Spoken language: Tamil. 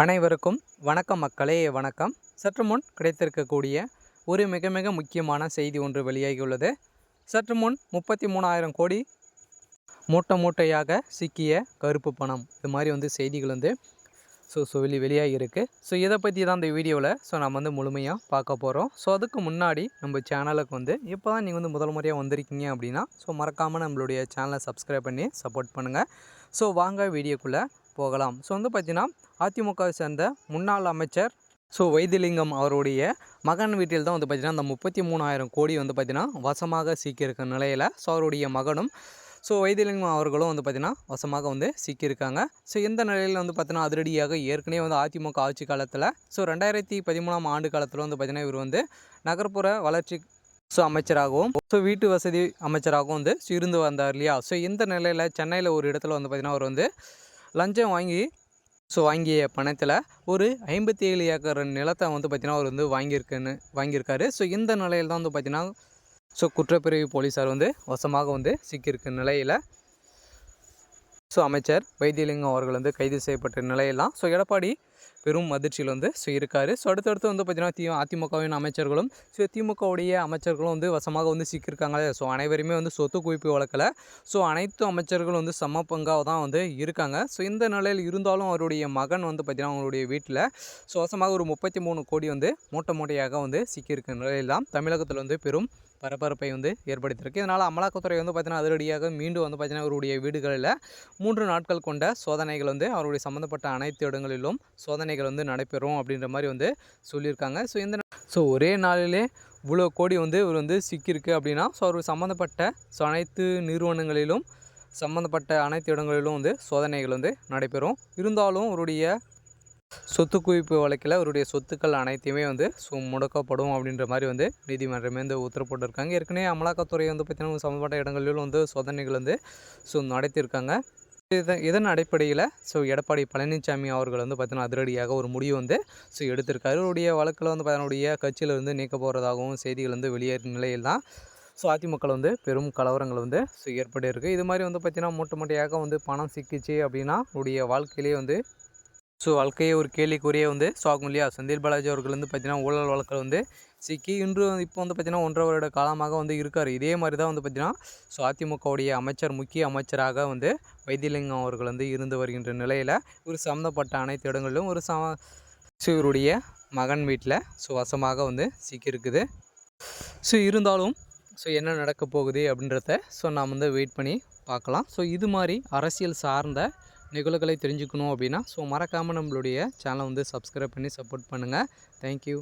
அனைவருக்கும் வணக்கம் மக்களே, வணக்கம். சற்று முன் கிடைத்திருக்கக்கூடிய ஒரு மிக மிக முக்கியமான செய்தி ஒன்று வெளியாகியுள்ளது. சற்று முன் 33,000 கோடி மூட்டையாக சிக்கிய கருப்பு பணம், இது மாதிரி செய்திகள் வெளியாகியிருக்கு. இதை பற்றி தான் இந்த வீடியோவில் நம்ம முழுமையாக பார்க்க போகிறோம். அதுக்கு முன்னாடி நம்ம சேனலுக்கு இப்போ தான் நீங்கள் முதல் முறையாக வந்திருக்கீங்க அப்படின்னா மறக்காமல் நம்மளுடைய சேனலை சப்ஸ்கிரைப் பண்ணி சப்போர்ட் பண்ணுங்கள். வாங்க வீடியோக்குள்ளே போகலாம். பார்த்தீங்கன்னா அதிமுகவை சேர்ந்த முன்னாள் அமைச்சர் வைத்திலிங்கம் அவருடைய மகன் வீட்டில் தான் பார்த்திங்கன்னா அந்த 33,000 கோடி பார்த்திங்கன்னா வசமாக சிக்கியிருக்க நிலையில் அவருடைய மகனும் வைத்திலிங்கம் அவர்களும் பார்த்திங்கன்னா வசமாக சிக்கியிருக்காங்க. இந்த நிலையில் பார்த்திங்கன்னா அதிரடியாக ஏற்கனவே அதிமுக ஆட்சி காலத்தில் 2013ஆம் ஆண்டு காலத்தில் பார்த்திங்கன்னா இவர் நகர்ப்புற வளர்ச்சி அமைச்சராகவும் வீட்டு வசதி அமைச்சராகவும் இருந்து வந்தார் இல்லையா. இந்த நிலையில் சென்னையில் ஒரு இடத்துல பார்த்திங்கன்னா அவர் லஞ்சம் வாங்கிய பணத்தில் ஒரு 57 ஏக்கர் நிலத்தை பார்த்திங்கன்னா அவர் வாங்கியிருக்காரு. இந்த நிலையில் தான் பார்த்திங்கன்னா குற்றப்பிரிவு போலீஸார் வசமாக சிக்கியிருக்க நிலையில் அமைச்சர் வைத்திலிங்கம் அவர்கள் கைது செய்யப்பட்ட நிலையெல்லாம் எடப்பாடி பெரும் அதிர்ச்சியில் இருக்கார். அடுத்தடுத்து பார்த்திங்கன்னா அதிமுகவின் அமைச்சர்களும் திமுகவுடைய அமைச்சர்களும் வசமாக சிக்கியிருக்காங்களே. அனைவருமே சொத்து குவிப்பு வழக்கில் அனைத்து அமைச்சர்களும் சம பங்காக தான் இருக்காங்க. இந்த நிலையில் இருந்தாலும் அவருடைய மகன் பார்த்திங்கன்னா அவங்களுடைய வீட்டில் வசமாக ஒரு 33 கோடி மூட்டையாக சிக்கியிருக்க நிலையில் தான் தமிழகத்தில் பெரும் பரபரப்பை ஏற்படுத்தியிருக்கு. இதனால் அமலாக்கத்துறை பார்த்திங்கன்னா அதிரடியாக மீண்டும் பார்த்திங்கன்னா அவருடைய வீடுகளில் 3 நாட்கள் கொண்ட சோதனைகள் அவருடைய சம்மந்தப்பட்ட அனைத்து இடங்களிலும் சோதனைகள் நடைபெறும் அப்படின்ற மாதிரி சொல்லியிருக்காங்க. இந்த ஒரே நாளிலே இவ்வளோ கோடி இவர் சிக்கியிருக்கு அப்படின்னா அவருக்கு சம்மந்தப்பட்ட அனைத்து நிறுவனங்களிலும் சம்மந்தப்பட்ட அனைத்து இடங்களிலும் சோதனைகள் நடைபெறும். இருந்தாலும் அவருடைய சொத்து குவிப்பு வழக்கில் அவருடைய சொத்துக்கள் அனைத்தையுமே முடக்கப்படும் அப்படின்ற மாதிரி நீதிமன்றமே உத்தரவு போட்டிருக்காங்க. ஏற்கனவே அமலாக்கத்துறை பார்த்திங்கன்னா சம்மந்தப்பட்ட இடங்களிலும் சோதனைகள் நடத்தியிருக்காங்க. இதன் அடிப்படையில் எடப்பாடி பழனிசாமி அவர்கள் பார்த்திங்கன்னா அதிரடியாக ஒரு முடிவு எடுத்திருக்காரு. அவருடைய வழக்கில் பார்த்தனுடைய கட்சியிலிருந்து நீக்க போகிறதாகவும் செய்திகள் வெளியேறும் நிலையில் தான் அதிமுக பெரும் கலவரங்கள் ஏற்பட்டிருக்கு. இது மாதிரி பார்த்திங்கன்னா மூட்டையாக பணம் சிக்கிச்சு அப்படின்னா அவருடைய வாழ்க்கையிலே வாழ்க்கையை ஒரு கேள்விக்குறியே ஆகும் இல்லையா. செந்தில் பாலாஜி அவர்கள் பார்த்திங்கன்னா ஊழல் வழக்கில் சிக்கி இன்று இப்போ பார்த்திங்கன்னா 1.5 வருட காலமாக இருக்கார். இதே மாதிரி தான் பார்த்திங்கன்னா அதிமுகவுடைய முக்கிய அமைச்சராக வைத்திலிங்கம் அவர்கள் இருந்து வருகின்ற நிலையில் ஒரு சம்மந்தப்பட்ட அனைத்து இடங்களிலும் ஒரு இவருடைய மகன் வீட்டில் வசமாக சிக்கியிருக்குது. இருந்தாலும் என்ன நடக்க போகுது அப்படின்றத நாம் வெயிட் பண்ணி பார்க்கலாம். இது மாதிரி அரசியல் சார்ந்த நிகழ்வுகளை தெரிஞ்சுக்கணும் அப்படின்னா மறக்காமல் நம்மளுடைய சேனலை சப்ஸ்கிரைப் பண்ணி சப்போர்ட் பண்ணுங்கள். தேங்க்யூ.